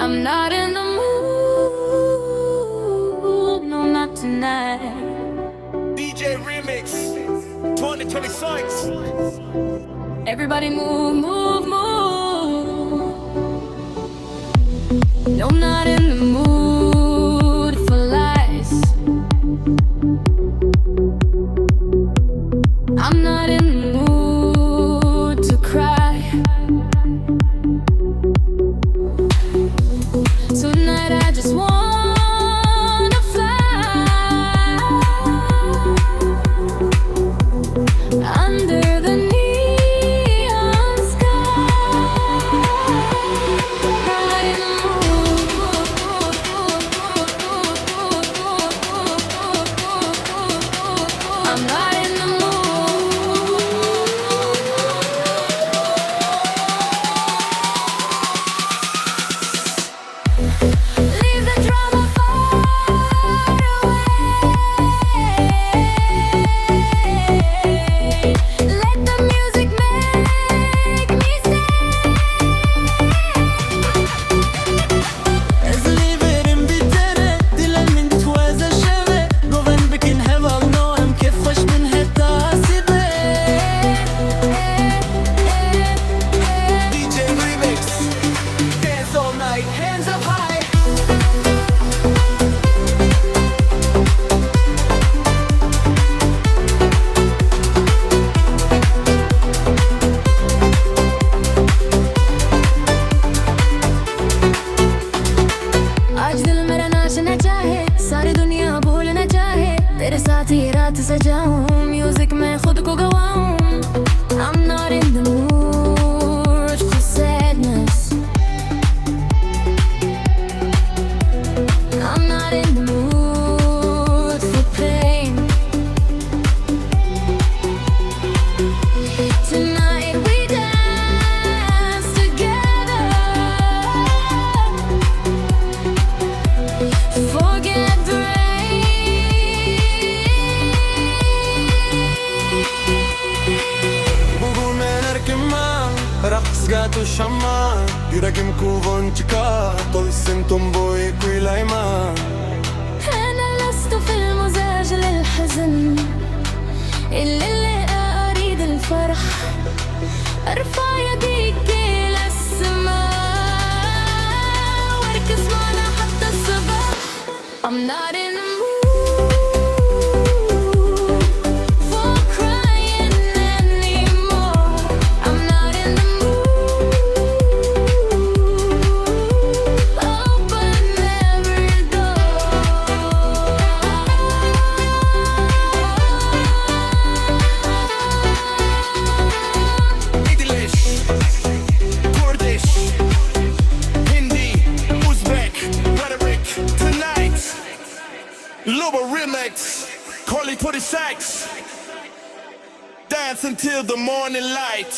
I'm not in the mood, no, not tonight. DJ Remix 2026. Everybody move, move, move. No, I'm not in the mood for lies. I'm not in the mood to cry. Tonight I just wanna fly under the neon sky. Not in the mood. I'm not in the mood. Leave the drama far away. Let the music make me stay. Ezliverim bir Tere, Dilê min dixwaze şevê, Govend bikin hevalno, kêfxweş min heta sibê. DJ Remix. Dance all night, hands up high. आज दिल मेरा नाचना चाहे, सारी दुनिया भूलना चाहे, तेरे साथ ही रात सजाऊं, म्यूजिक में खुद को गवाऊं. I'm not in the mood for sadness. I'm not in the mood for pain. Tonight we dance together. Forget the rain. Bugun erkinman, Raqsga tushaman, Yuragim quvonchga, Tolsin tomboy kuylayman. أنا لست في المزاج للحزن، اللي أريد الفرح. أرفع يديك إلى السماء واركز معنا حتى الصباح. I'm not in the mood for crying anymore. I'm not in the mood. Open every door. English, Kurdish, Hindi, Uzbek, rhetoric tonight. Lower remix, calling for the sax. Dance until the morning light.